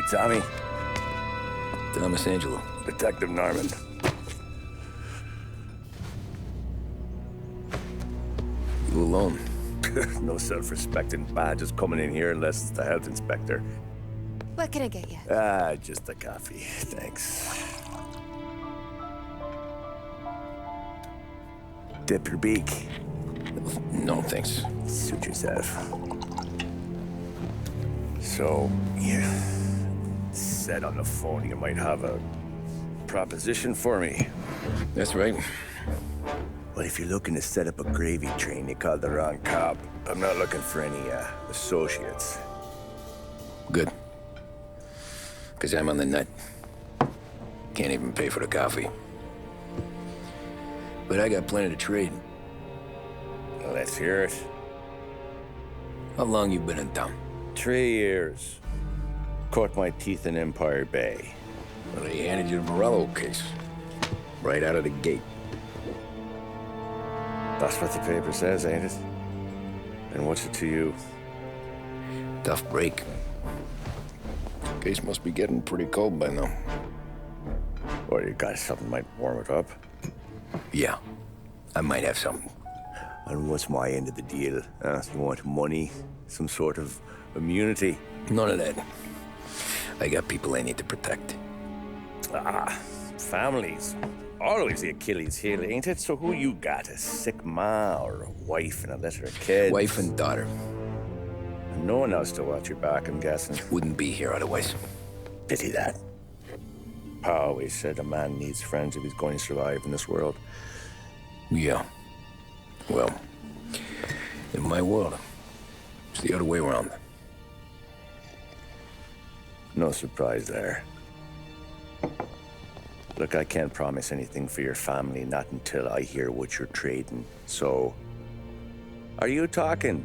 You Tommy? Thomas Angelo. Detective Norman. You alone? No self-respecting badges coming in here unless it's the health inspector. What can I get you? Just a coffee. Thanks. Dip your beak. No, thanks. Suit yourself. So, you said on the phone you might have a proposition for me. That's right. Well, if you're looking to set up a gravy train, you called the wrong cop. I'm not looking for any, associates. Good. Because I'm on the nut. Can't even pay for the coffee. But I got plenty to trade. Well, let's hear it. How long you been in town? 3 years. Caught my teeth in Empire Bay. Well, they handed you the Morello case. Right out of the gate. That's what the paper says, ain't it? And what's it to you? Tough break. Case must be getting pretty cold by now. Or you got something might warm it up? Yeah, I might have something. And what's my end of the deal? You want money? Some sort of immunity? None of that. I got people I need to protect. Families. Always the Achilles heel, ain't it? So who you got? A sick ma or a wife and a litter of kids? Wife and daughter. And no one else to watch your back, I'm guessing. Wouldn't be here otherwise. Pity that. Pa always said a man needs friends if he's going to survive in this world. Yeah. Well, in my world, it's the other way around. No surprise there. Look, I can't promise anything for your family, not until I hear what you're trading. So, are you talking?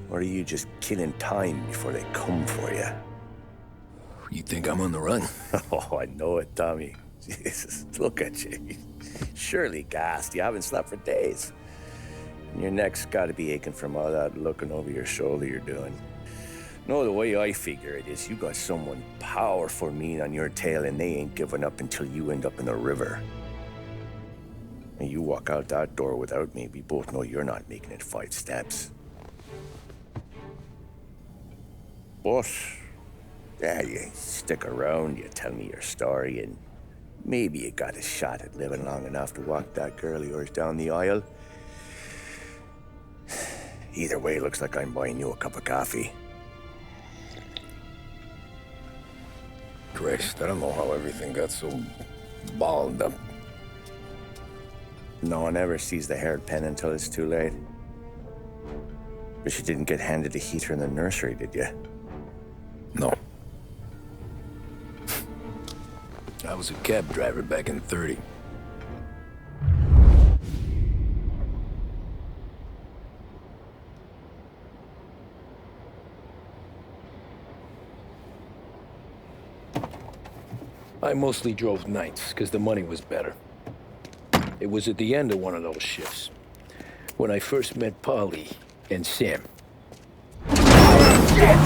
Or are you just killing time before they come for you? You think I'm on the run? Oh, I know it, Tommy. Jesus, look at you. Surely gassed. You haven't slept for days. And your neck's got to be aching from all that looking over your shoulder you're doing. No, the way I figure it is you got someone powerful mean on your tail and they ain't giving up until you end up in the river. And you walk out that door without me, we both know you're not making it 5 steps. But, yeah, you stick around, you tell me your story, and maybe you got a shot at living long enough to walk that girl of yours down the aisle. Either way, looks like I'm buying you a cup of coffee. Christ, I don't know how everything got so balled up. No one ever sees the hairpin until it's too late. But you didn't get handed a heater in the nursery, did you? No. I was a cab driver back in '30. I mostly drove nights, because the money was better. It was at the end of one of those shifts, when I first met Polly and Sam. Shit!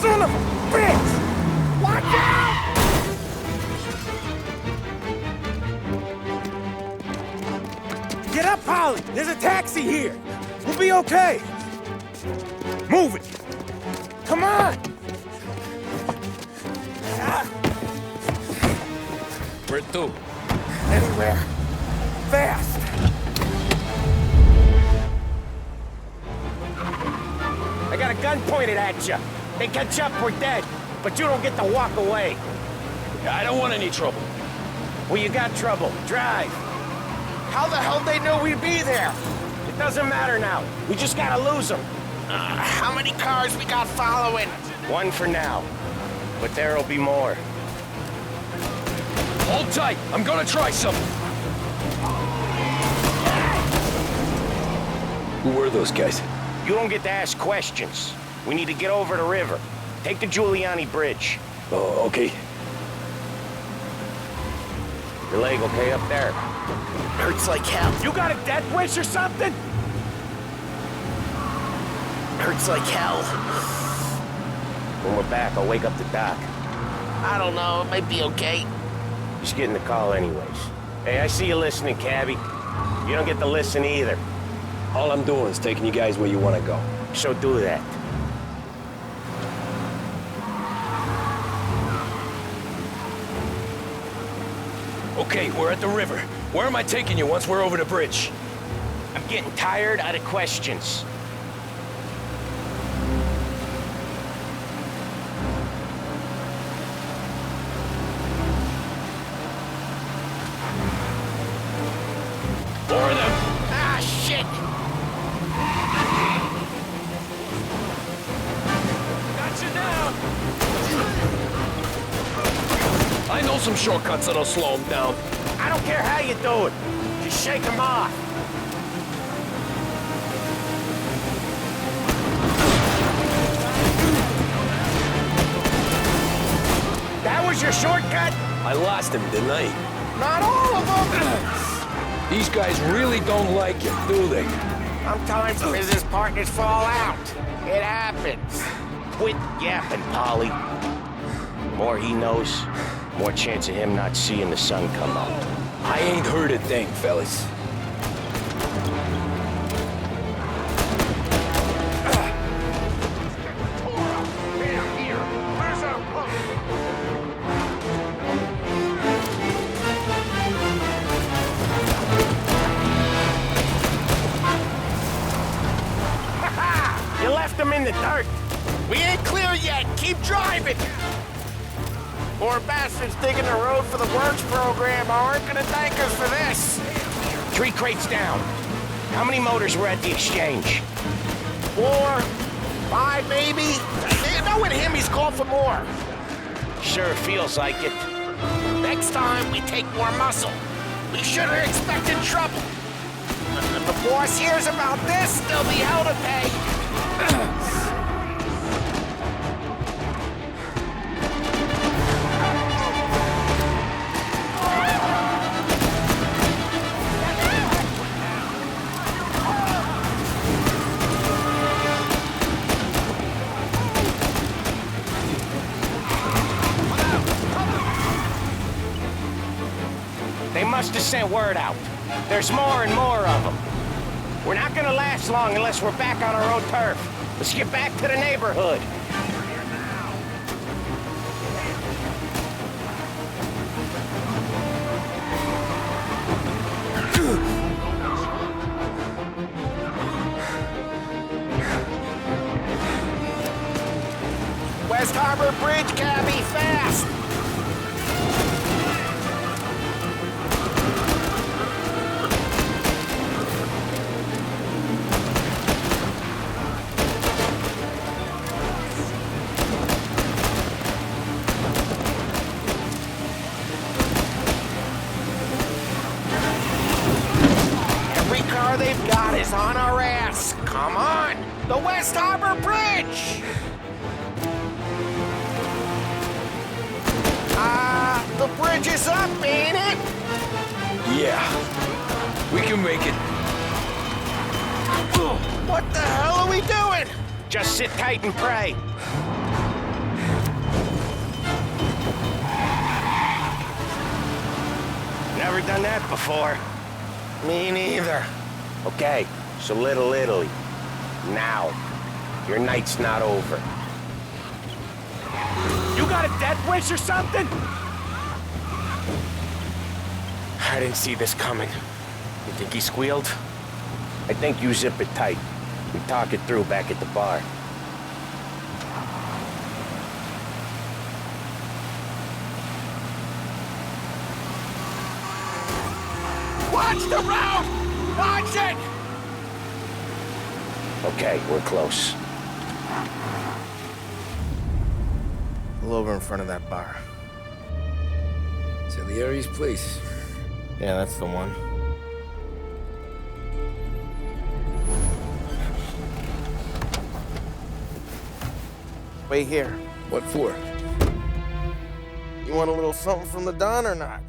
Son of a bitch! Watch out! Get up, Polly! There's a taxi here! We'll be okay! Move it! Come on! Where to? Anywhere. Fast! I got a gun pointed at you. They catch up, we're dead. But you don't get to walk away. I don't want any trouble. Well, you got trouble. Drive. How the hell they know we'd be there? It doesn't matter now. We just gotta lose them. How many cars we got following? One for now. But there'll be more. Hold tight. I'm gonna try something. Who were those guys? You don't get to ask questions. We need to get over the river. Take the Giuliani Bridge. Oh, okay. Your leg okay up there? Hurts like hell. You got a death wish or something? Hurts like hell. When we're back, I'll wake up the doc. I don't know, it might be okay. Just getting the call anyways. Hey, I see you listening, cabbie. You don't get to listen either. All I'm doing is taking you guys where you want to go. So do that. Okay, we're at the river. Where am I taking you once we're over the bridge? I'm getting tired out of questions. More of them! Ah, shit! Got you now! I know some shortcuts that'll slow them down. I don't care how you do it. Just shake them off. That was your shortcut? I lost him, didn't I? Not all of them. These guys really don't like him, do they? Sometimes business partners fall out. It happens. Quit yapping, Polly. The more he knows, more chance of him not seeing the sun come up. I ain't heard a thing, fellas. You left him in the dirt. We ain't clear yet. Keep driving. Poor bastards digging the road for the works program aren't gonna thank us for this. 3 crates down. How many motors were at the exchange? 4, 5 maybe. Knowing him, he's called for more. Sure feels like it. Next time, we take more muscle. We should have expected trouble. If the boss hears about this, there'll be hell to pay. They must have sent word out. There's more and more of them. We're not gonna last long unless we're back on our own turf. Let's get back to the neighborhood. West Harbor Bridge, cabby, fast! Every car they've got is on our ass. Come on! The West Harbor Bridge! The bridge is up, ain't it? Yeah. We can make it. What the hell are we doing? Just sit tight and pray. Never done that before. Me neither. Okay, so Little Italy. Now. Your night's not over. You got a death wish or something? I didn't see this coming. You think he squealed? I think you zip it tight. We talk it through back at the bar. Watch the road! Watch it! Okay, we're close. Pull over in front of that bar. Salieri's place. Yeah, that's the one. Wait here. What for? You want a little something from the Don or not?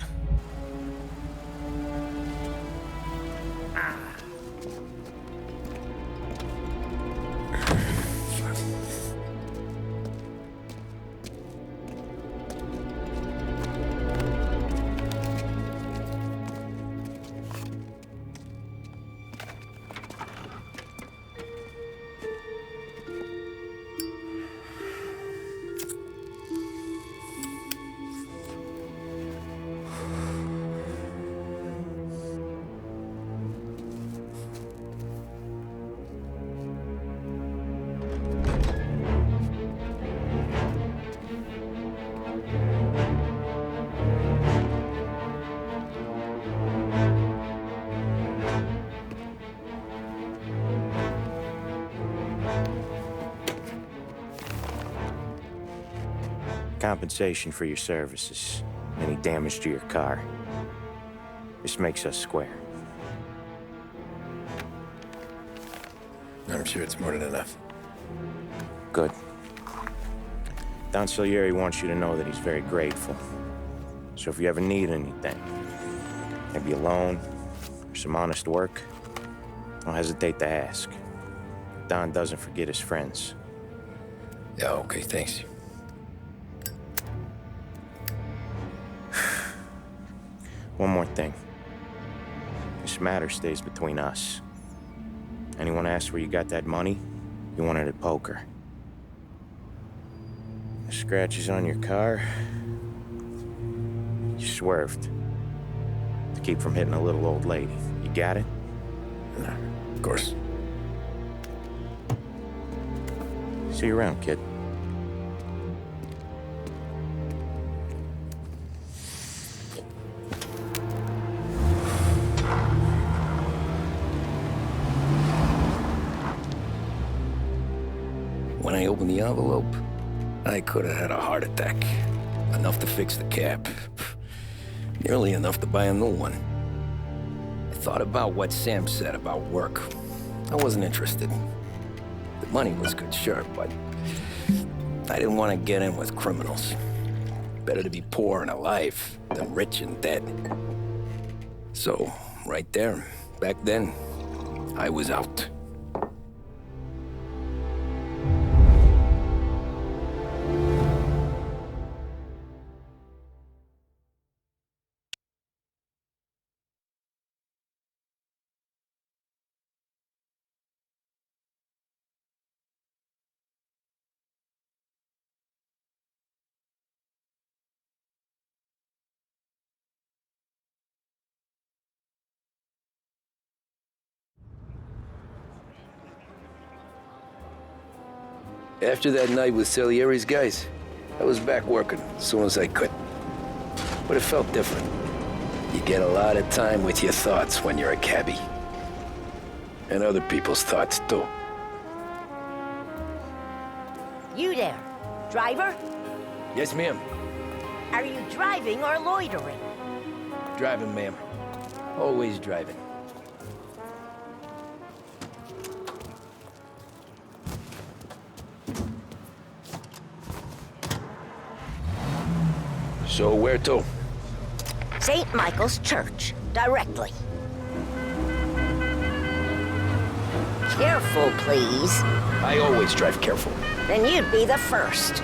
Compensation for your services. Any damage to your car. This makes us square. I'm sure it's more than enough. Good. Don Salieri wants you to know that he's very grateful. So if you ever need anything, maybe a loan or some honest work, don't hesitate to ask. Don doesn't forget his friends. Yeah, okay, thanks. One more thing. This matter stays between us. Anyone asks where you got that money, you won it at poker. The scratches on your car, you swerved. To keep from hitting a little old lady. You got it? Of course. See you around, kid. When I opened the envelope, I could have had a heart attack. Enough to fix the cap. Nearly enough to buy a new one. I thought about what Sam said about work. I wasn't interested. The money was good, sure, but I didn't want to get in with criminals. Better to be poor and alive than rich and dead. So, right there, back then, I was out. After that night with Salieri's guys, I was back working as soon as I could. But it felt different. You get a lot of time with your thoughts when you're a cabbie. And other people's thoughts, too. You there, driver? Yes, ma'am. Are you driving or loitering? Driving, ma'am. Always driving. So where to? St. Michael's Church, directly. Careful, please. I always drive careful. Then you'd be the first.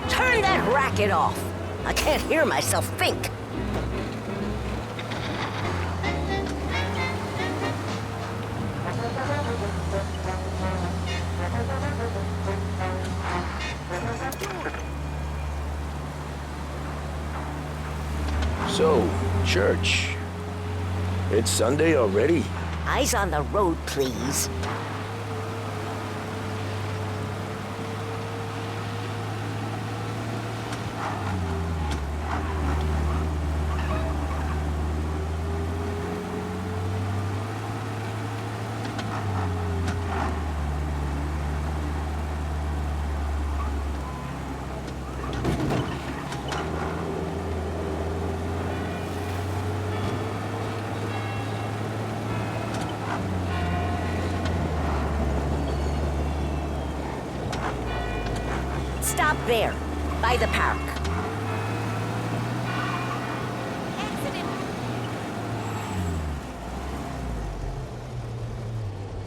Turn that racket off. I can't hear myself think. So, church. It's Sunday already? Eyes on the road, please. There, by the park.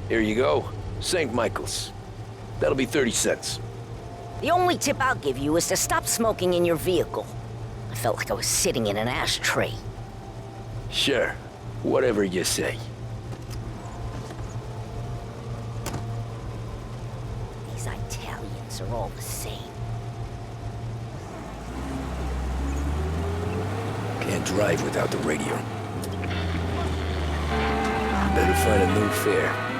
Here you go. St. Michael's. That'll be 30 cents. The only tip I'll give you is to stop smoking in your vehicle. I felt like I was sitting in an ashtray. Sure. Whatever you say. These Italians are all the same. Can't drive without the radio. Better find a new fare.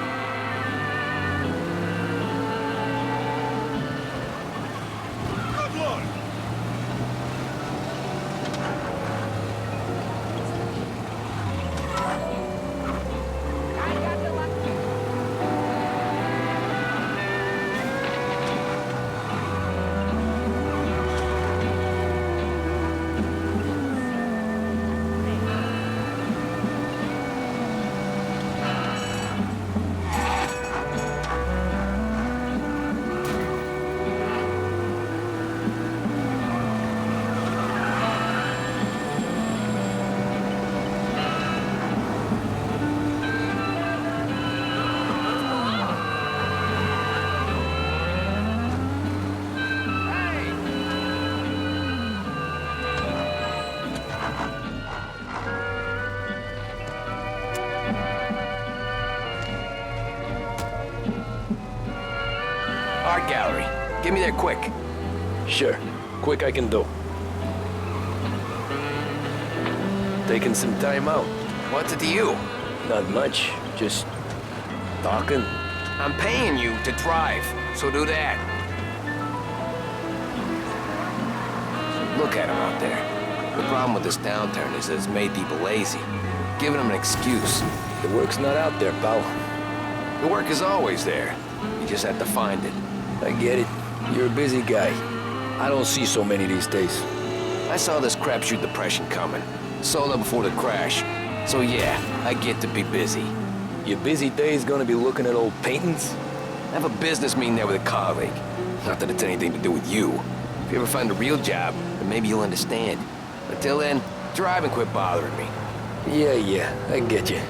Art gallery. Get me there quick. Sure. Quick I can do. Taking some time out. What's it to you? Not much. Just talking. I'm paying you to drive, so do that. Look at him out there. The problem with this downturn is that it's made people lazy, giving them an excuse. The work's not out there, pal. The work is always there. You just have to find it. I get it. You're a busy guy. I don't see so many these days. I saw this crapshoot depression coming. Sold up before the crash. So yeah, I get to be busy. Your busy day's gonna be looking at old paintings? I have a business meeting there with a colleague. Not that it's anything to do with you. If you ever find a real job, then maybe you'll understand. Until then, drive and quit bothering me. Yeah, I get you.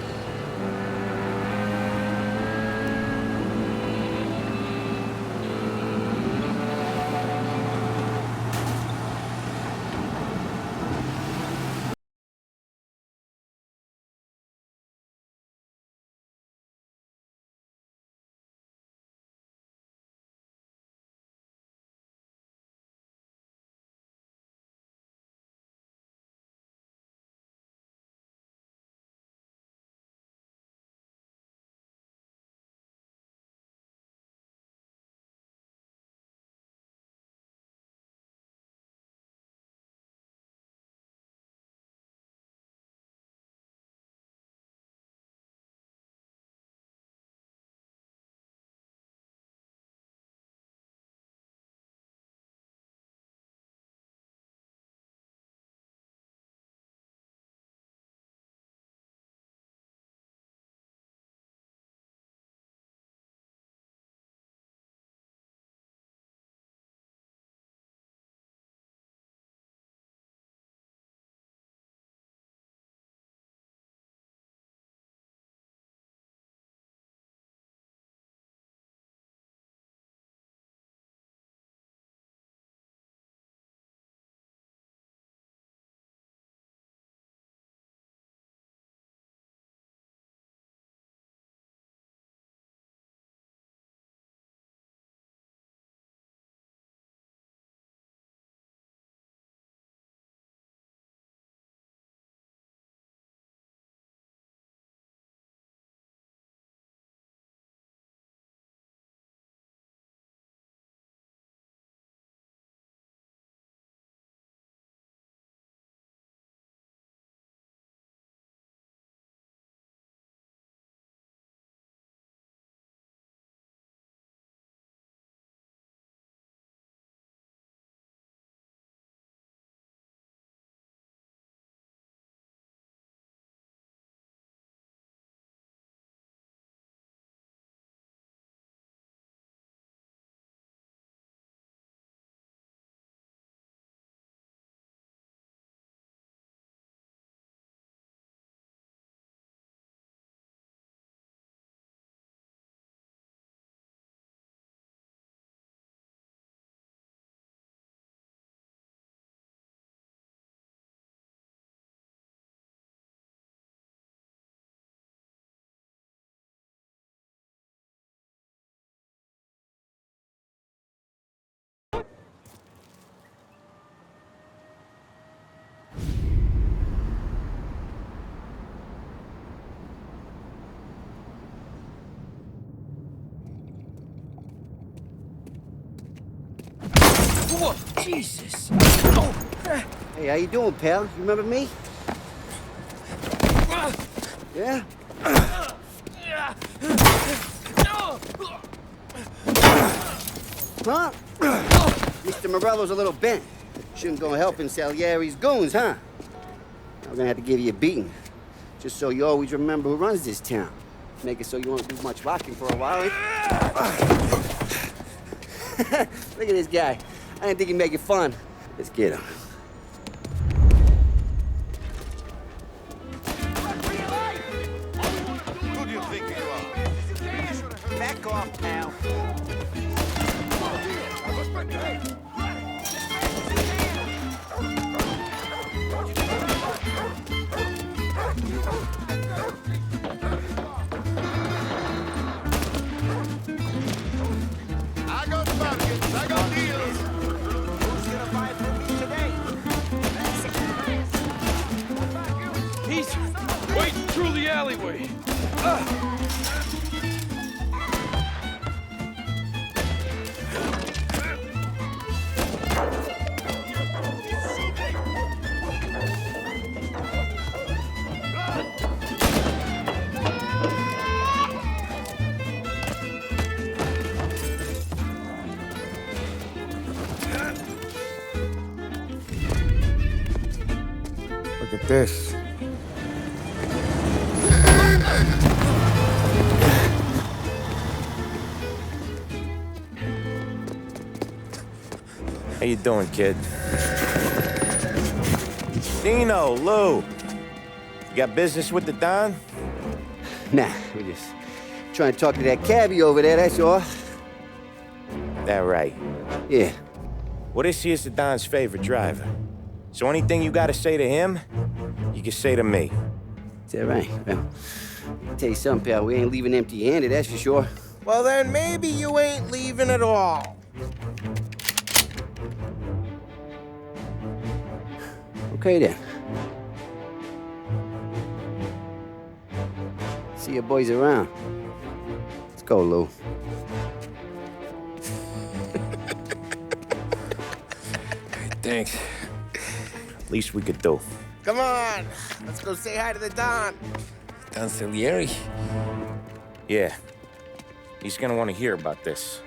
Whoa, Jesus. Hey, how you doing, pal? You remember me? Yeah? Huh? Mr. Morello's a little bent. Shouldn't go helping Salieri's goons, huh? I'm gonna have to give you a beating. Just so you always remember who runs this town. Make it so you won't do much rocking for a while. Look at this guy. I didn't think he'd make it fun. Let's get him. Who do you think you are? Back off, pal. I got bargains, I got deals. Who's gonna buy from me today? He's waiting through the alleyway. Look at this. How you doing, kid? Dino, Lou. You got business with the Don? Nah, we just trying to talk to that cabbie over there, that's all. That right. Yeah. Well, this here's the Don's favorite driver. So anything you gotta say to him, you can say to me. Is that right? Well, I'll tell you something, pal. We ain't leaving empty-handed, that's for sure. Well, then maybe you ain't leaving at all. Okay, then. See your boys around. Let's go, Lou. Thanks. Least we could do. Come on, let's go say hi to the Don. Don Salieri? Yeah. He's gonna want to hear about this.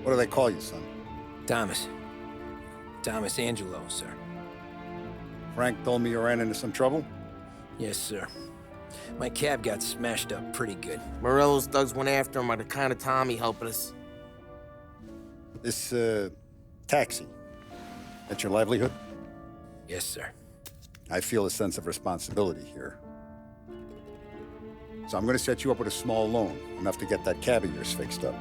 What do they call you, son? Thomas. Thomas Angelo, sir. Frank told me you ran into some trouble? Yes, sir. My cab got smashed up pretty good. Morello's thugs went after him on account of Tommy helping us. This, taxi, that's your livelihood? Yes, sir. I feel a sense of responsibility here. So I'm gonna set you up with a small loan, enough to get that cab of yours fixed up.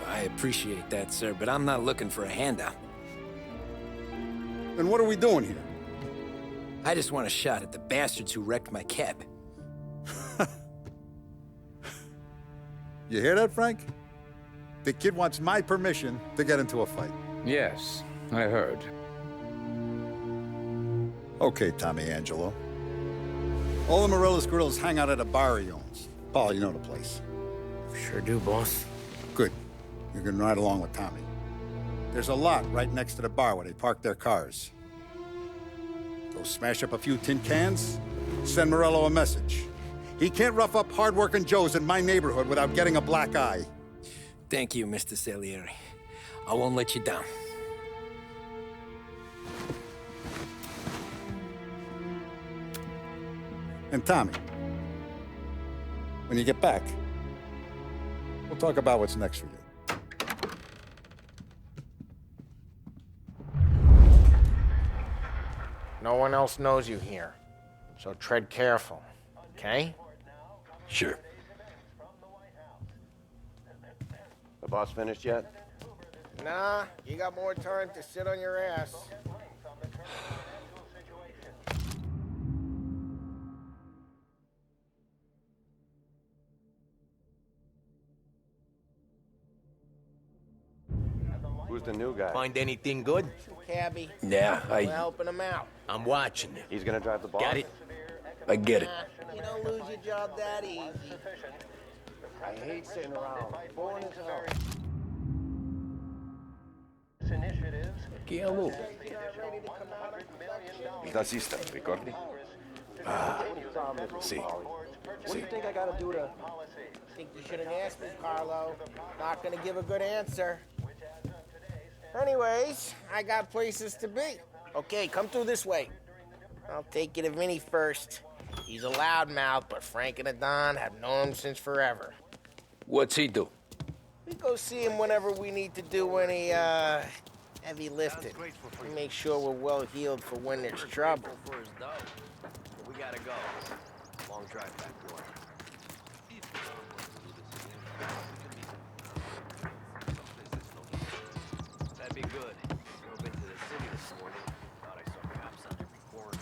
I appreciate that, sir, but I'm not looking for a handout. Then what are we doing here? I just want a shot at the bastards who wrecked my cab. You hear that, Frank? The kid wants my permission to get into a fight. Yes, I heard. Okay, Tommy Angelo. All the Morello's girls hang out at a bar he owns. Paul, you know the place. Sure do, boss. Good. You can ride along with Tommy. There's a lot right next to the bar where they park their cars. Go smash up a few tin cans, send Morello a message. He can't rough up hard-working Joes in my neighborhood without getting a black eye. Thank you, Mr. Salieri. I won't let you down. And Tommy, when you get back, we'll talk about what's next for you. No one else knows you here. So tread careful, okay? Sure. The boss finished yet? Nah, you got more time to sit on your ass. Who's the new guy? Find anything good? Cabby, Yeah, we're helping him out. I'm watching it. He's gonna drive the boss? Got it? I get it. You don't lose your job that easy. I hate sitting around. Boring as hell. Che allo? Il tassista, ricordi? Ah, sì. What do you think I gotta do to... Think you should have asked me, Carlo. Not gonna give a good answer. Anyways, I got places to be. Okay, come through this way. I'll take you to Vinny first. He's a loudmouth, but Frank and the Don have known him since forever. What's he do? We go see him whenever we need to do any, heavy lifting. We make sure we're well healed for when there's trouble. We gotta go. Long drive back, boy. That'd be good. Drove into the city this morning. Thought I saw cops on every corner.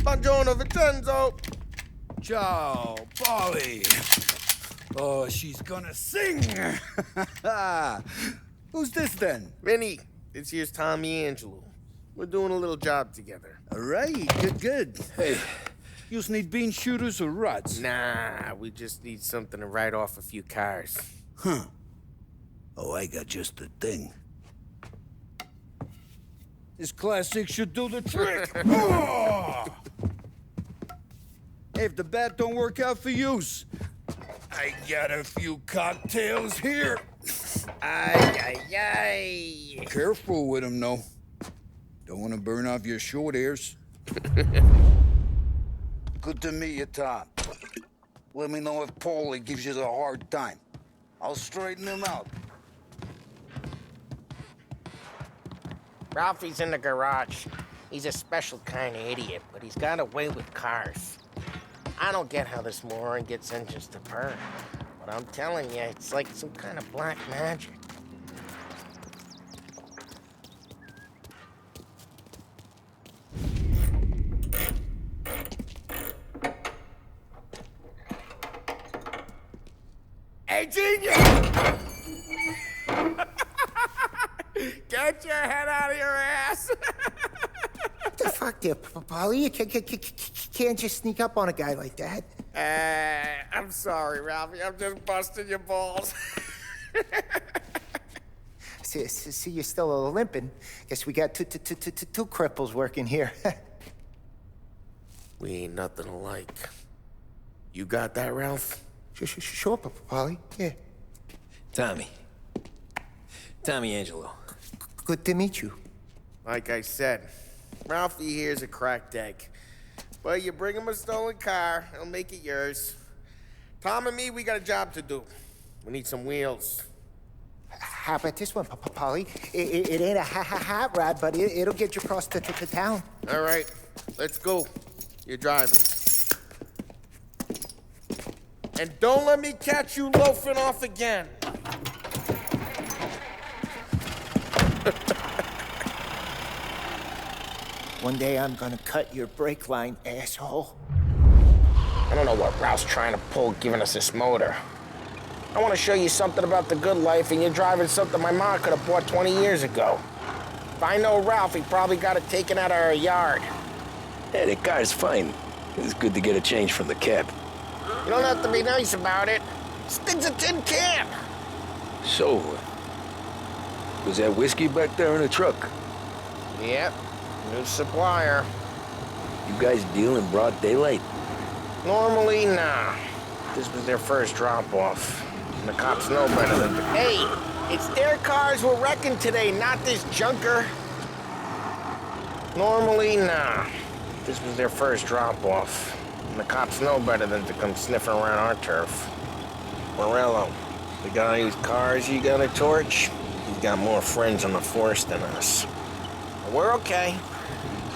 Buongiorno, Vincenzo! Ciao, Polly. Oh, she's gonna sing. Who's this then? Vinny, this here's Tommy Angelo. We're doing a little job together. All right, good. Hey, you need bean shooters or rods? Nah, we just need something to write off a few cars. Huh. Oh, I got just the thing. This classic should do the trick. Oh! Hey, if the bat don't work out for use, I got a few cocktails here. Ay, ay, ay. Careful with them, though. Don't want to burn off your short hairs. Good to meet you, Tom. Let me know if Paulie gives you a hard time. I'll straighten him out. Ralphie's in the garage. He's a special kind of idiot, but he's got a way with cars. I don't get how this moron gets engines to burn, but I'm telling you, it's like some kind of black magic. Hey, genius! Get your head out of your ass! What the fuck there, Polly? You can't just sneak up on a guy like that. I'm sorry, Ralphie. I'm just busting your balls. See, you're still limping. Guess we got two cripples working here. We ain't nothing alike. You got that, Ralph? Sure, Polly. Yeah. Tommy Angelo. Good to meet you. Like I said, Ralphie here's a cracked egg. But you bring him a stolen car, he'll make it yours. Tom and me, we got a job to do. We need some wheels. How about this one, Polly? It ain't a hot rod, but it'll get you across to town. All right, let's go. You're driving. And don't let me catch you loafing off again. One day I'm gonna cut your brake line, asshole. I don't know what Ralph's trying to pull giving us this motor. I want to show you something about the good life, and you're driving something my mom could have bought 20 years ago. If I know Ralph, he probably got it taken out of our yard. Hey, the car's fine. It's good to get a change from the cab. You don't have to be nice about it. This thing's a tin can. So, was that whiskey back there in the truck? Yep, new supplier. You guys deal in broad daylight? Normally, nah. This was their first drop-off. And the cops know better than to... Hey, it's their cars we're wrecking today, not this junker. Normally, nah. This was their first drop-off. And the cops know better than to come sniffing around our turf. Morello, the guy whose cars you got a torch, he's got more friends on the force than us. But we're okay.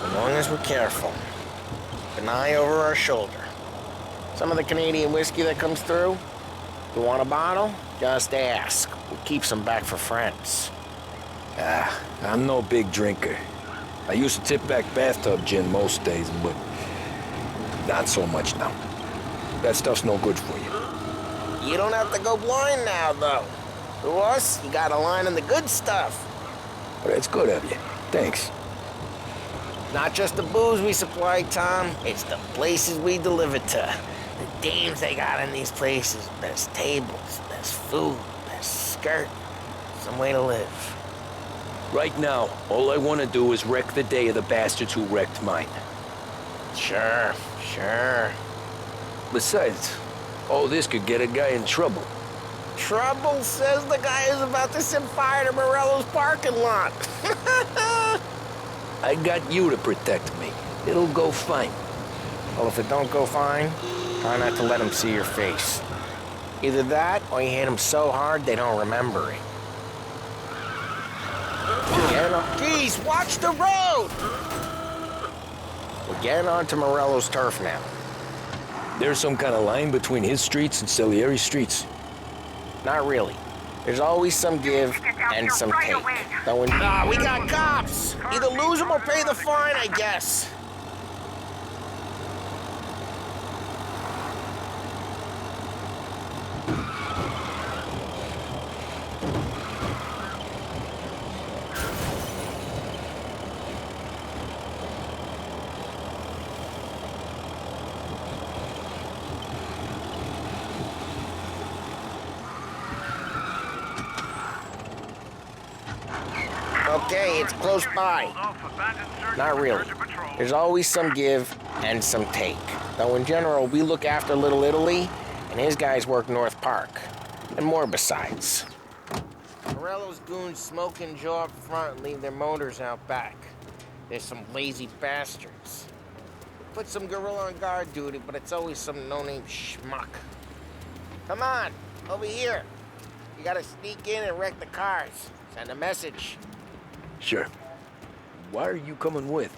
As long as we're careful. Keep an eye over our shoulder. Some of the Canadian whiskey that comes through, if you want a bottle, just ask. We'll keep some back for friends. I'm no big drinker. I used to tip back bathtub gin most days, but not so much now. That stuff's no good for you. You don't have to go blind now, though. To us, you got a line on the good stuff. But it's good of you. Thanks. Not just the booze we supply, Tom. It's the places we deliver to. The dames they got in these places. Best tables, best food, best skirt. Some way to live. Right now, all I want to do is wreck the day of the bastards who wrecked mine. Sure. Besides, all this could get a guy in trouble. Trouble says the guy is about to set fire to Morello's parking lot. I got you to protect me. It'll go fine. Well, if it don't go fine, try not to let them see your face. Either that, or you hit them so hard they don't remember it. Geez, watch the road! We're getting onto Morello's turf now. There's some kind of line between his streets and Salieri's streets. Not really. There's always some give and some take. We got cops! Either lose them or pay the fine, I guess. Okay, it's close by. Not really. There's always some give and some take. Though in general, we look after Little Italy, and his guys work North Park. And more besides. Morello's goons smoke and jaw up front and leave their motors out back. There's some lazy bastards. Put some gorilla on guard duty, but it's always some no-name schmuck. Come on, over here. You gotta sneak in and wreck the cars. Send a message. Sure. Why are you coming with?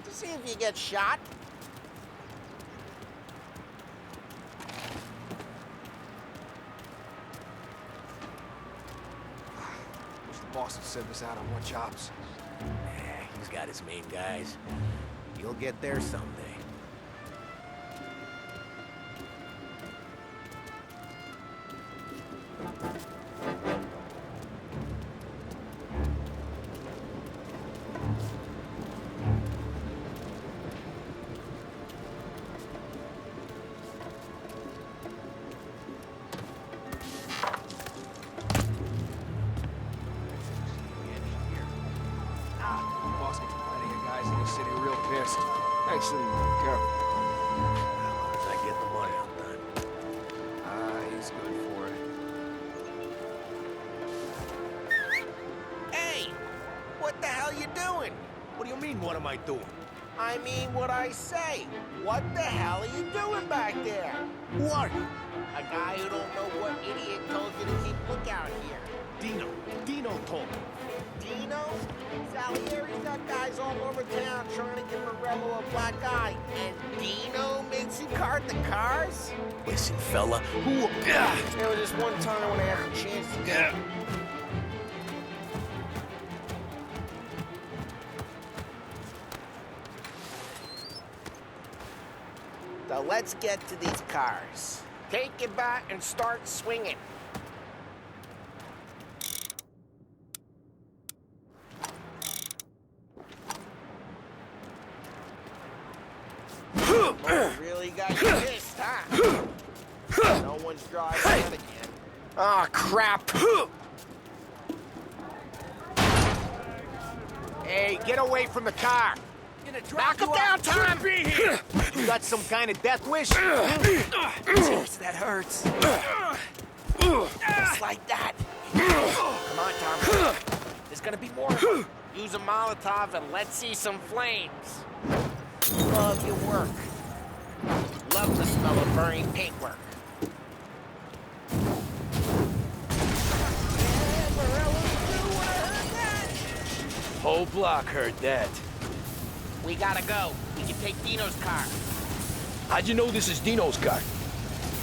To see if you get shot. Wish the boss had sent us out on more jobs. He's got his main guys. You'll get there someday. Boss gets plenty of guys in the city real pissed. Actually, careful. I get the money out done. He's good for it. Hey! What the hell you doing? What do you mean, what am I doing? I mean what I say. What the hell are you doing back there? Who are you? A guy who don't know what idiot told you to keep lookout here. Dino told me. Dino? Salieri's got guys all over town trying to give Morello a black eye. And Dino makes you cart the cars? Listen, fella, who... There was this one time when I had a chance to get... So let's get to these cars. Take your bat and start swinging. Oh, really got you pissed, huh? No one's driving out again. Oh, crap. Hey, get away from the car! Knock him down, Tom! You got some kind of death wish? Jeez, that hurts. Just like that. Come on, Tom. There's gonna be more. Use a Molotov and let's see some flames. Love your work. Love the smell of burning paintwork. Whole block heard that. We gotta go. We can take Dino's car. How'd you know this is Dino's car?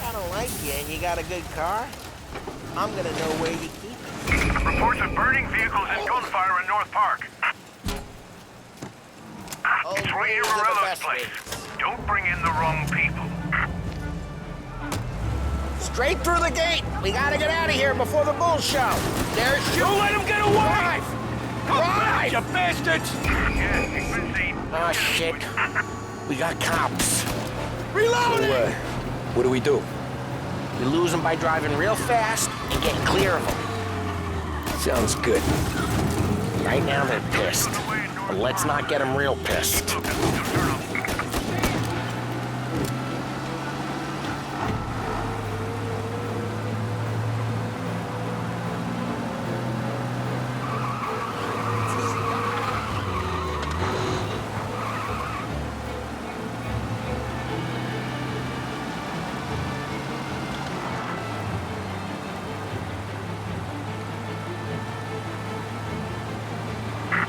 I don't like you, and you got a good car. I'm gonna know where you keep it. Reports of burning vehicles and gunfire in North Park. It's right near Morello's place. Don't bring in the wrong people. Straight through the gate. We gotta get out of here before the bulls show. There's shooting. Don't let him get away! Drive! You bastards! Yeah, he's been seen. Oh, shit. We got cops. So, what do we do? We lose them by driving real fast and getting clear of them. Sounds good. Right now they're pissed. But let's not get them real pissed.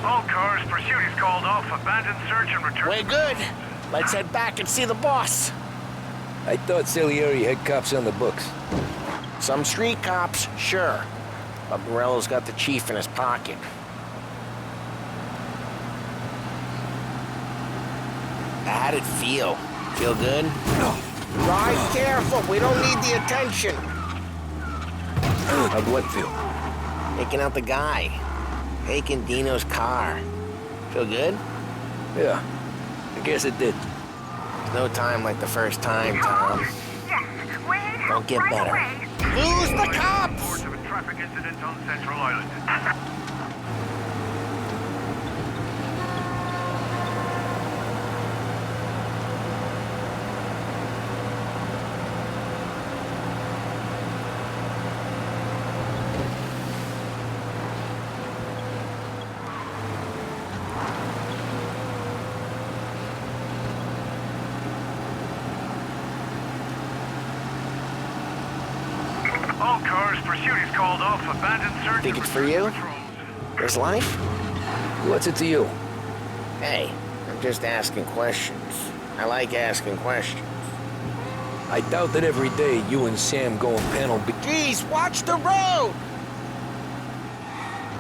All cars, pursuit is called off. Abandon search and return. We're good. Let's head back and see the boss. I thought Salieri had cops on the books. Some street cops, sure. But Morello's got the chief in his pocket. How'd it feel? Feel good? Drive careful. We don't need the attention. How'd what feel? Taking out the guy. Taking Dino's car. Feel good? Yeah, I guess it did. There's no time like the first time, Tom. Don't get better. Lose the cops! Reports of a traffic incident on Central Island. All cars, pursuit is called off. Abandoned search. Think it's for you? This life? What's it to you? Hey, I'm just asking questions. I like asking questions. I doubt that every day you and Sam go and panel beat. Jeez, watch the road!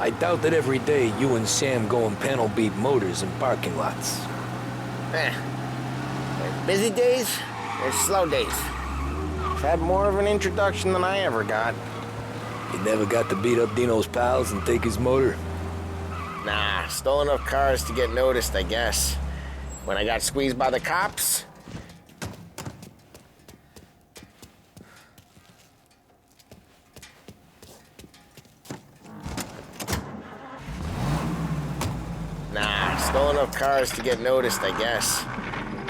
I doubt that every day you and Sam go and panel beat motors in parking lots. There's busy days, there's slow days. I've had more of an introduction than I ever got. You never got to beat up Dino's pals and take his motor? Nah, stole enough cars to get noticed, I guess. When I got squeezed by the cops, stole enough cars to get noticed, I guess.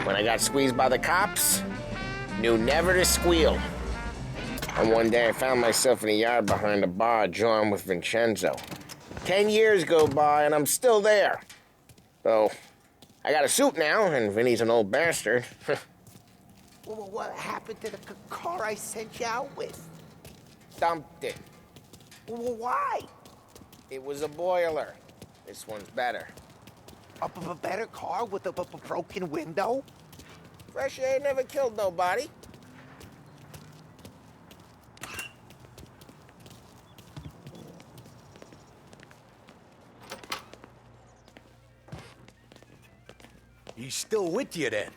When I got squeezed by the cops, knew never to squeal. And one day I found myself in a yard behind a bar drawing with Vincenzo. 10 years go by and I'm still there. So, I got a suit now, and Vinny's an old bastard. Well, what happened to the car I sent you out with? Dumped it. Well, why? It was a boiler. This one's better. A better car with a broken window? Fresh air never killed nobody. He's still with you then?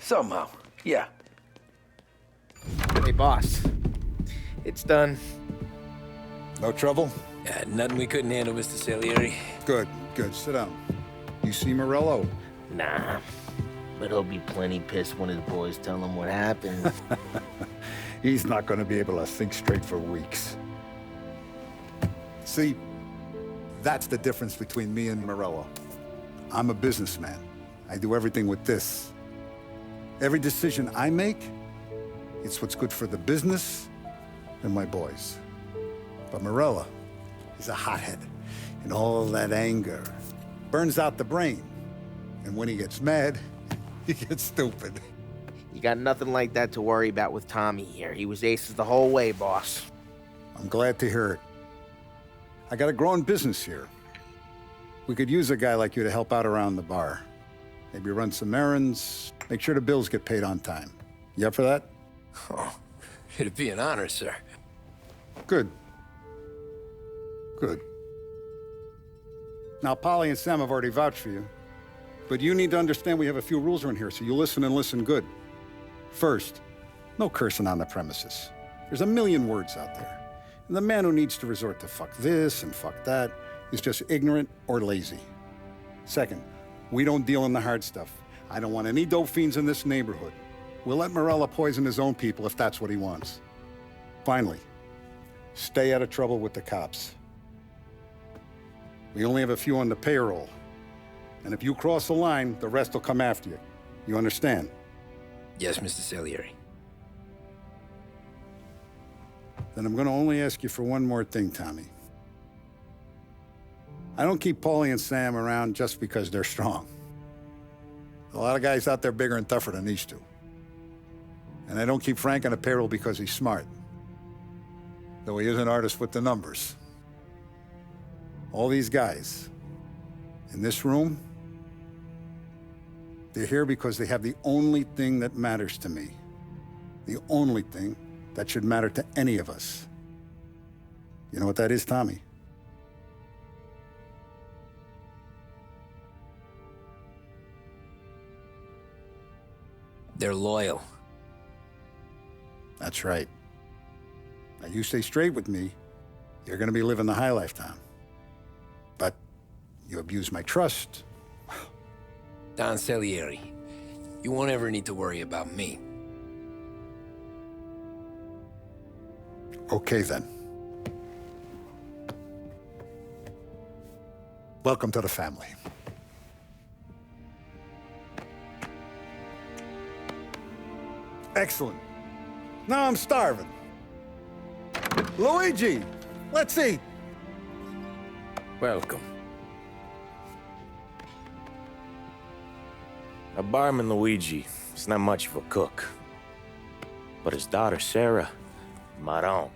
Somehow, yeah. Hey, boss. It's done. No trouble? Yeah, nothing we couldn't handle, Mr. Salieri. Good, good. Sit down. You see Morello? Nah. But he'll be plenty pissed when his boys tell him what happened. He's not going to be able to think straight for weeks. See, that's the difference between me and Morello. I'm a businessman. I do everything with this. Every decision I make, it's what's good for the business and my boys. But Morello, he's a hothead, and all that anger burns out the brain. And when he gets mad, he gets stupid. You got nothing like that to worry about with Tommy here. He was aces the whole way, boss. I'm glad to hear it. I got a growing business here. We could use a guy like you to help out around the bar. maybe run some errands, make sure the bills get paid on time. You up for that? Oh, it'd be an honor, sir. Good. Good. Now, Polly and Sam have already vouched for you, but you need to understand we have a few rules around here, so you listen and listen good. First, no cursing on the premises. There's a million words out there, and the man who needs to resort to fuck this and fuck that is just ignorant or lazy. Second, we don't deal in the hard stuff. I don't want any dope fiends in this neighborhood. We'll let Morella poison his own people if that's what he wants. Finally, stay out of trouble with the cops. We only have a few on the payroll. And if you cross the line, the rest will come after you. You understand? Yes, Mr. Salieri. Then I'm gonna only ask you for one more thing, Tommy. I don't keep Paulie and Sam around just because they're strong. A lot of guys out there bigger and tougher than these two. And I don't keep Frank on the payroll because he's smart. Though he is an artist with the numbers. All these guys in this room, they're here because they have the only thing that matters to me. The only thing that should matter to any of us. You know what that is, Tommy? They're loyal. That's right. Now, you stay straight with me, you're gonna be living the high life, Tom. But you abuse my trust. Don Salieri, you won't ever need to worry about me. Okay, then. Welcome to the family. Excellent. Now I'm starving. Luigi, let's eat. Welcome. A barman Luigi is not much of a cook. But his daughter Sarah, Maron.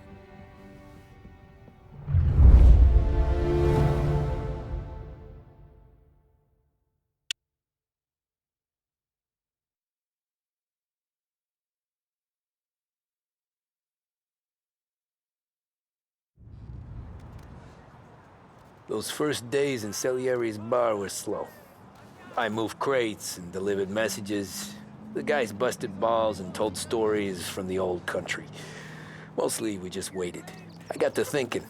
Those first days in Salieri's bar were slow. I moved crates and delivered messages. The guys busted balls and told stories from the old country. Mostly, we just waited. I got to thinking,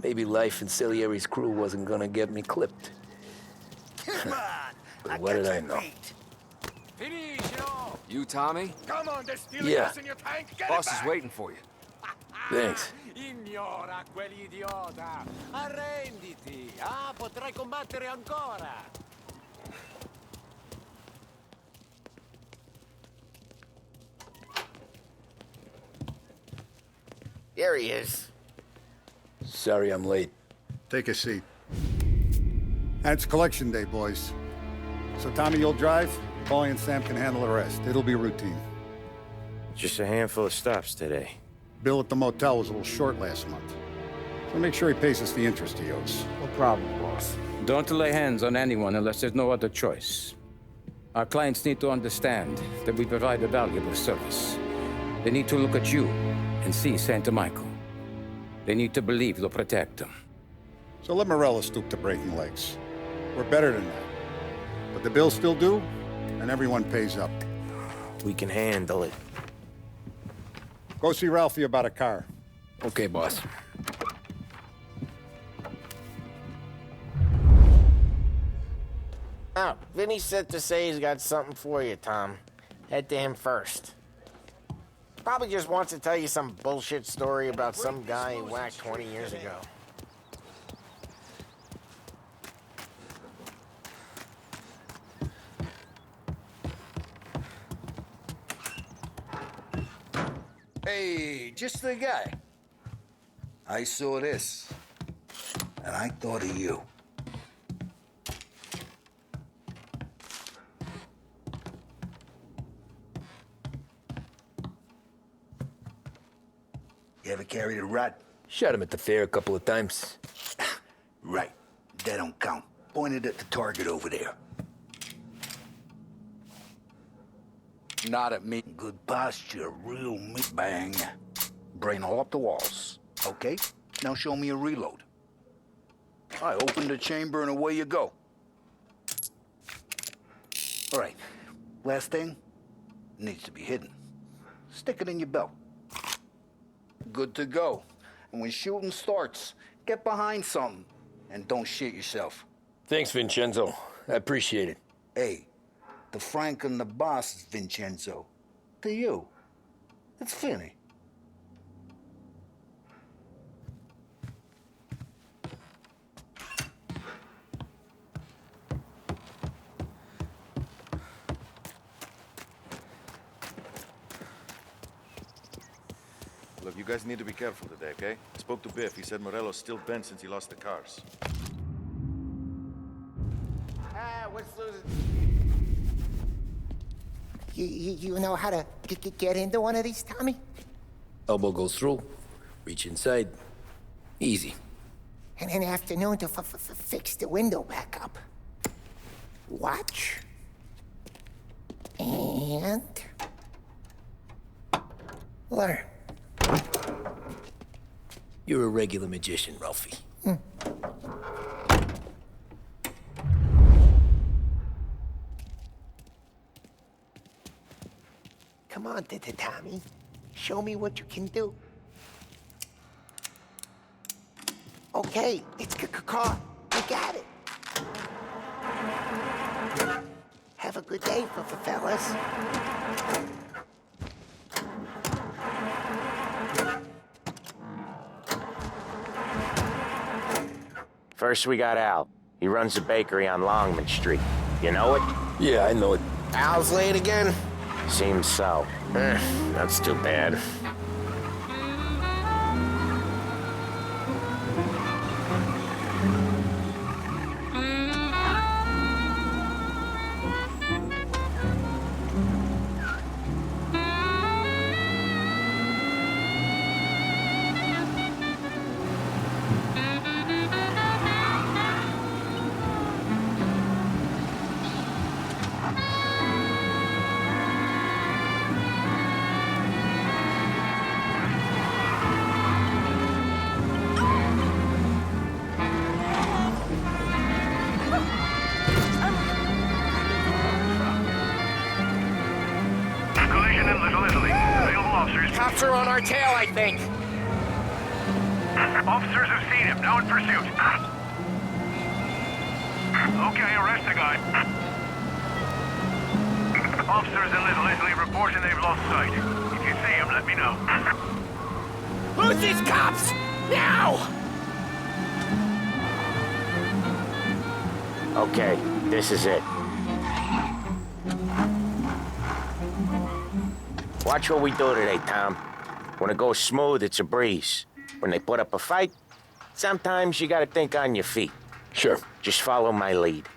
maybe life in Salieri's crew wasn't gonna get me clipped. Come on! But what did I know? You, Tommy? Come on, there's steel Yeah. gas in your tank. Get Boss it is back. waiting for you. Thanks. Ignora quell'idiota! Arrenditi! Ah, potrai combattere ancora! There he is. Sorry I'm late. Take a seat. And it's collection day, boys. So Tommy, you'll drive. Paulie and Sam can handle the rest. It'll be routine. Just a handful of stops today. Bill at the motel was a little short last month. So make sure he pays us the interest he owes. No problem, boss. Don't lay hands on anyone unless there's no other choice. Our clients need to understand that we provide a valuable service. They need to look at you and see Santa Michael. They need to believe you'll protect them. So let Morella stoop to breaking legs. We're better than that. But the bills still due, and everyone pays up. We can handle it. Go see Ralphie about a car. Okay, boss. Oh, Vinny said to say he's got something for you, Tom. Head to him first. Probably just wants to tell you some bullshit story about some guy he whacked 20 years ago. Hey, just the guy. I saw this, and I thought of you. You ever carried a rat? Shot him at the fair a couple of times. Right. That don't count. Pointed at the target over there. Not at me. Good posture, real meat bang. Brain all up the walls. Okay, now show me a reload. I open the chamber and away you go. All right, last thing, needs to be hidden. Stick it in your belt. Good to go. And when shooting starts, get behind something and don't shit yourself. Thanks, Vincenzo. I appreciate it. Hey, to Frank and the boss is Vincenzo. To you, it's Finny. Look, you guys need to be careful today, okay? I spoke to Biff. He said Morello's still bent since he lost the cars. What's losing? You know how to get into one of these, Tommy? Elbow goes through, reach inside. Easy. And an afternoon to fix the window back up. Watch. And... learn. You're a regular magician, Ralphie. Come on, Tommy. Show me what you can do. Okay, it's caught. You got it. Have a good day, fellas. First, we got Al. He runs a bakery on Longman Street. You know it? Yeah, I know it. Al's late again? Seems so. That's too bad. Collision in Little Italy. Available officers. Cops are on our tail, I think. Officers have seen him. Now in pursuit. Okay, arrest the guy. Officers in Little Italy reporting they've lost sight. If you see him, let me know. Lose these cops! Now! Okay, this is it. Watch what we do today, Tom. When it goes smooth, it's a breeze. When they put up a fight, sometimes you gotta think on your feet. Sure. Just follow my lead.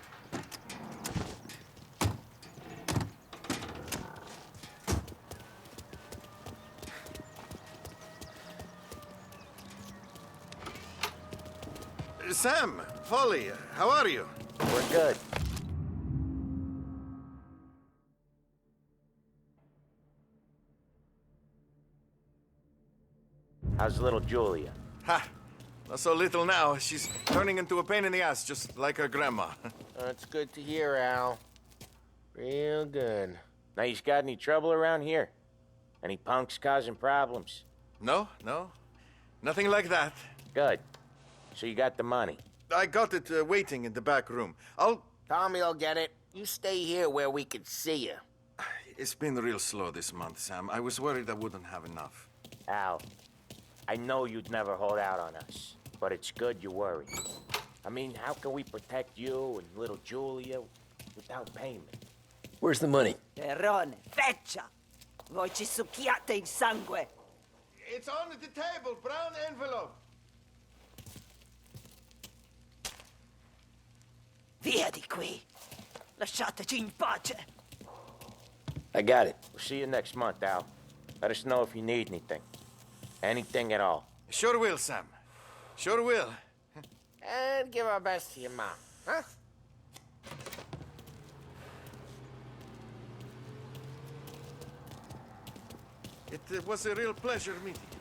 Sam, Polly, how are you? We're good. How's little Julia? Ha! Not so little now. She's turning into a pain in the ass, just like her grandma. That's good to hear, Al. Real good. Now, you got any trouble around here? Any punks causing problems? No, no. Nothing like that. Good. So you got the money? I got it waiting in the back room. Tommy'll get it. You stay here where we can see you. It's been real slow this month, Sam. I was worried I wouldn't have enough. Al, I know you'd never hold out on us, but it's good you worry. I mean, how can we protect you and little Julia without payment? Where's the money? Perrone, feccia! Voi ci succhiate il sangue! It's on the table, brown envelope. Via di qui! Lasciateci in pace! I got it. We'll see you next month, Al. Let us know if you need anything. Anything at all. Sure will, Sam. Sure will. And give our best to your mom, huh? It was a real pleasure meeting you.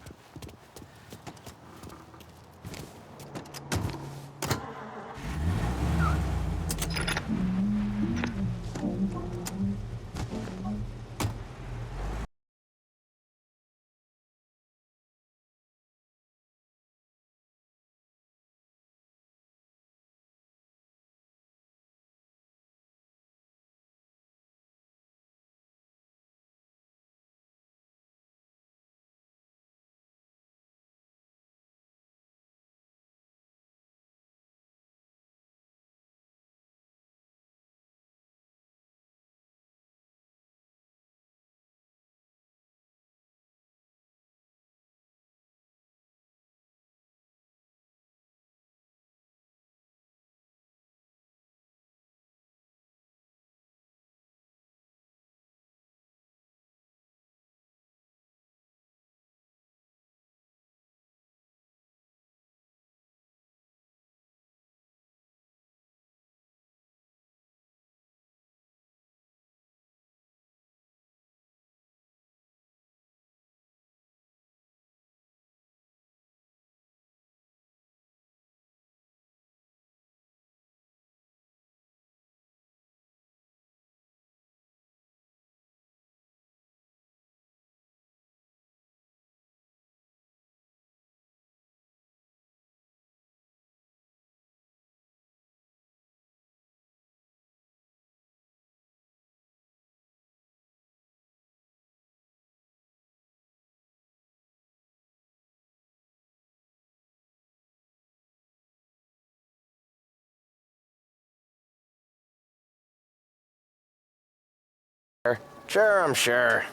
Sure, I'm sure.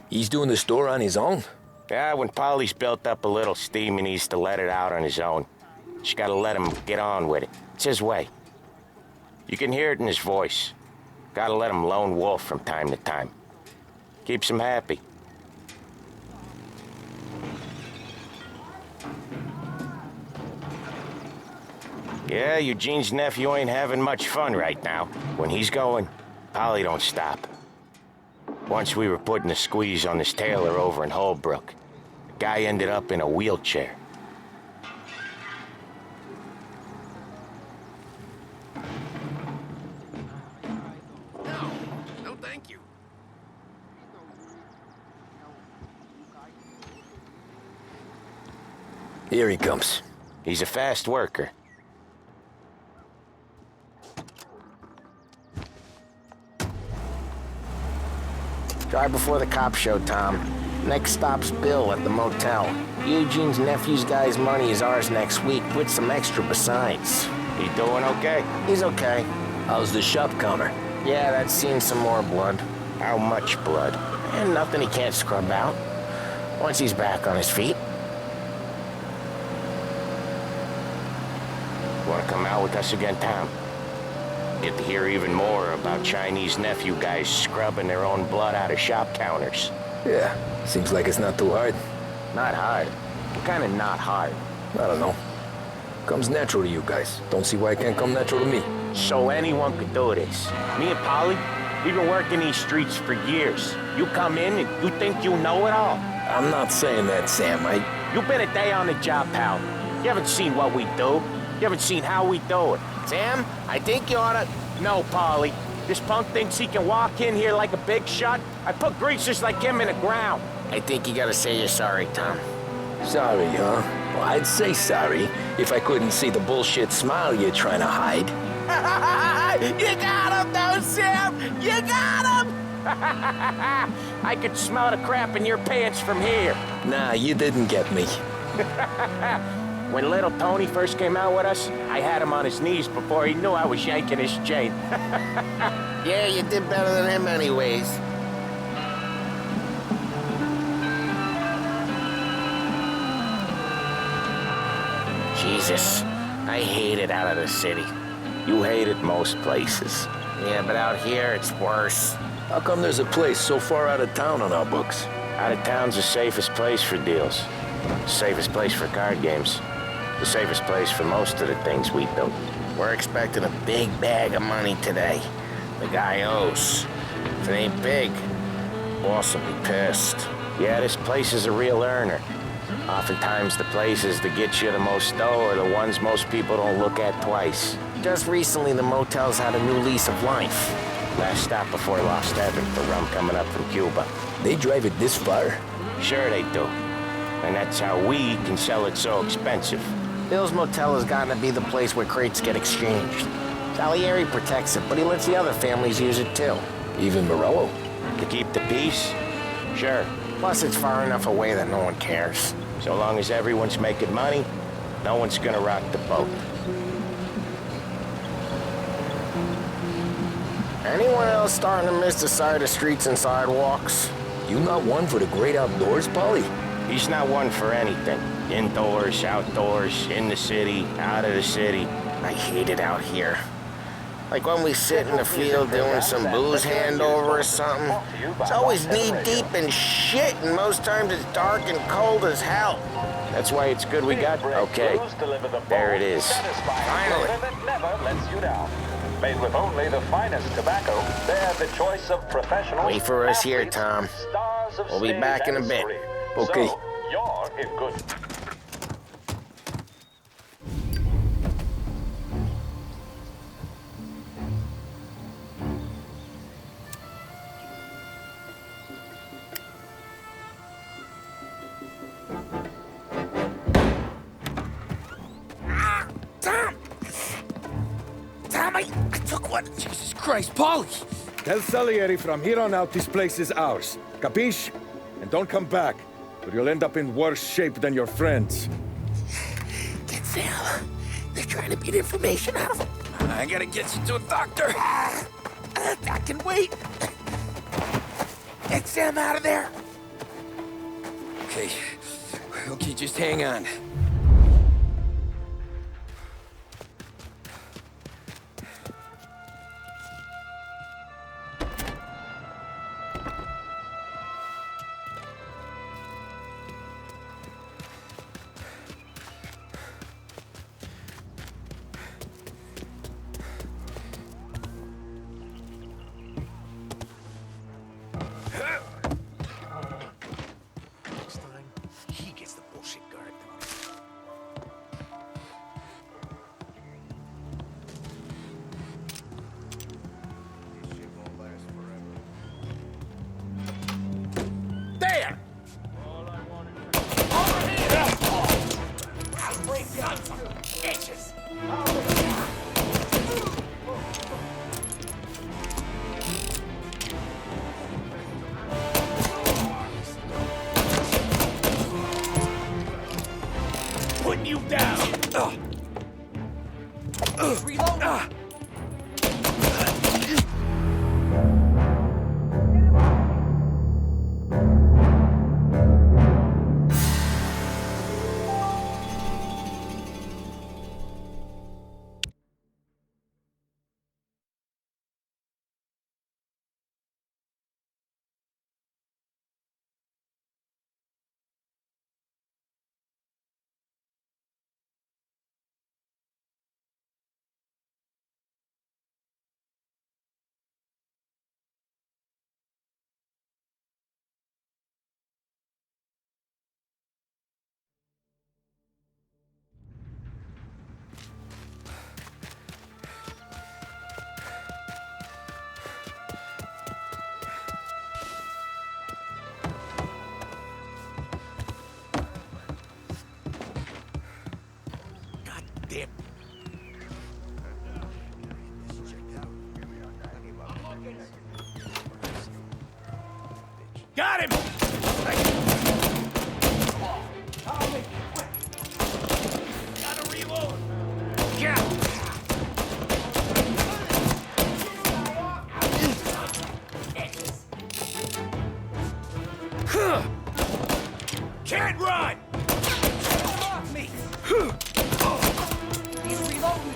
He's doing the store on his own? Yeah, when Polly's built up a little steam, he needs to let it out on his own. Just gotta let him get on with it. It's his way. You can hear it in his voice. Gotta let him lone wolf from time to time. Keeps him happy. Yeah, Eugene's nephew ain't having much fun right now. When he's going, Polly don't stop. Once we were putting the squeeze on this tailor over in Holbrook. The guy ended up in a wheelchair. No, thank you. Here he comes. He's a fast worker. Drive before the cop show, Tom. Next stop's Bill at the motel. Eugene's nephew's guy's money is ours next week, with some extra besides. He doing okay? He's okay. How's the shop counter? Yeah, that's seen some more blood. How much blood? And nothing he can't scrub out. Once he's back on his feet. Want to come out with us again, Tom? Get to hear even more about Chinese nephew guys scrubbing their own blood out of shop counters. Yeah, seems like it's not too hard. Not hard. Kind of not hard. I don't know. Comes natural to you guys. Don't see why it can't come natural to me. So anyone could do this. Me and Polly, we've been working these streets for years. You come in and you think you know it all. I'm not saying that, Sam. You've been a day on the job, pal. You haven't seen what we do. You haven't seen how we do it. Sam, I think you oughta... No, Polly. This punk thinks he can walk in here like a big shot. I put greasers like him in the ground. I think you gotta say you're sorry, Tom. Sorry, huh? Well, I'd say sorry if I couldn't see the bullshit smile you're trying to hide. You got him, though, Sam! You got him! I could smell the crap in your pants from here. Nah, you didn't get me. When little Tony first came out with us, I had him on his knees before he knew I was yanking his chain. Yeah, you did better than him anyways. Jesus, I hate it out of the city. You hate it most places. Yeah, but out here, it's worse. How come there's a place so far out of town on our books? Out of town's the safest place for deals. The safest place for card games. The safest place for most of the things we do. We're expecting a big bag of money today. The guy owes. If it ain't big, boss will be pissed. Yeah, this place is a real earner. Oftentimes the places that get you the most dough are the ones most people don't look at twice. Just recently, the motel's had a new lease of life. Last stop before Lost Heaven for rum coming up from Cuba. They drive it this far? Sure they do. And that's how we can sell it so expensive. Bill's Motel has gotten to be the place where crates get exchanged. Salieri protects it, but he lets the other families use it too. Even Morello? To keep the peace? Sure. Plus, it's far enough away that no one cares. So long as everyone's making money, no one's gonna rock the boat. Anyone else starting to miss the sight of streets and sidewalks? You not one for the great outdoors, Polly? He's not one for anything. Indoors, outdoors, in the city, out of the city. I hate it out here. Like when we sit in the field doing some booze handover or something. It's always knee-deep in shit, and most times it's dark and cold as hell. That's why it's good we got... Okay, there it is. Finally. Never lets you down. Made with only the finest tobacco, they're the choice of professionals. Wait for us here, Tom. We'll be back in a bit. Okay. So, you're in good. Tom, I took one. Jesus Christ, Polly! Tell Salieri from here on out this place is ours. Capiche? And don't come back, or you'll end up in worse shape than your friends. Get Sal. They're trying to beat information out of him. I gotta get you to a doctor. I can wait. Get Sam out of there. Okay. Okay, just hang on. Putting you down. Reload. Damn. Got him! Gotta reload! Yeah! Can't run! Off me! He's reloading!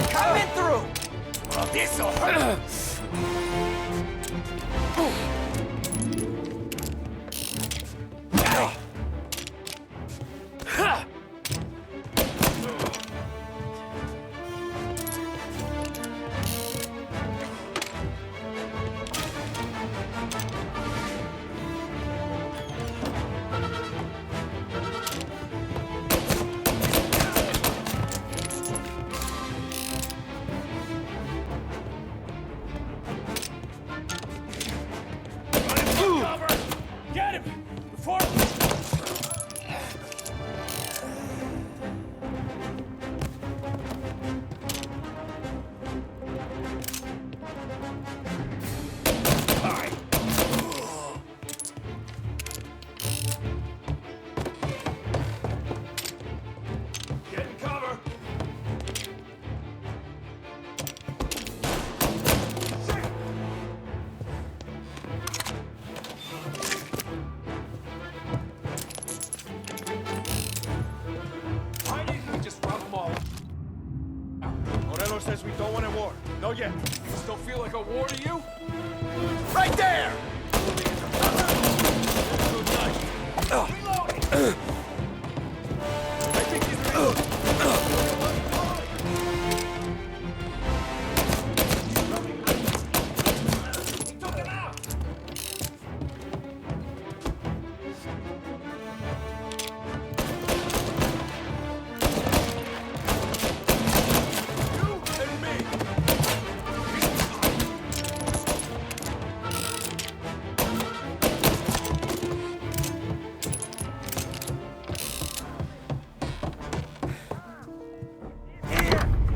Coming through! Well, this'll hurt! we don't want a war. No yet. Still feel like a war to you? Right there!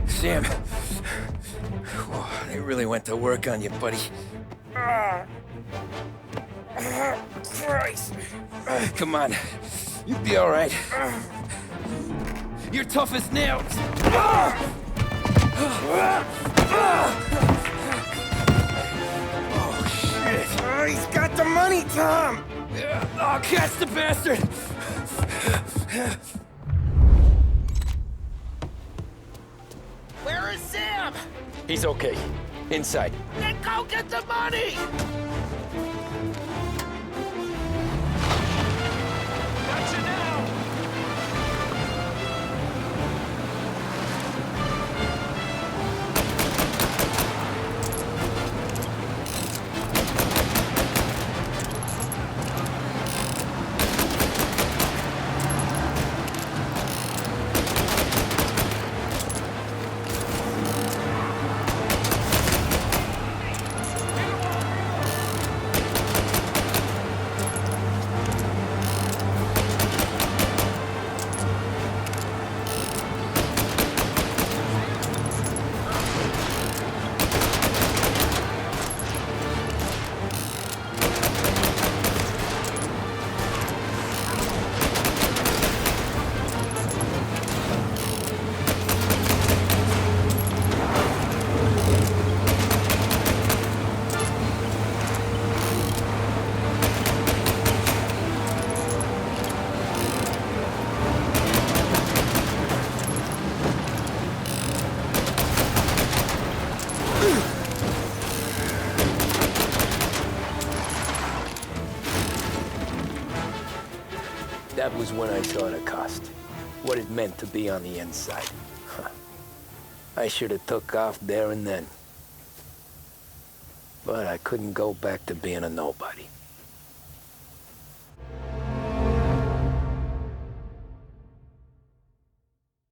Sam. They really went to work on you, buddy. Christ. Come on. You'll be all right. You're tough as nails. Oh, shit. He's got the money, Tom! Oh, catch the bastard! Where is Sam? He's okay. Inside. Then go get the money! Got you now! That was when I saw the cost. What it meant to be on the inside. Huh. I should have took off there and then. But I couldn't go back to being a nobody.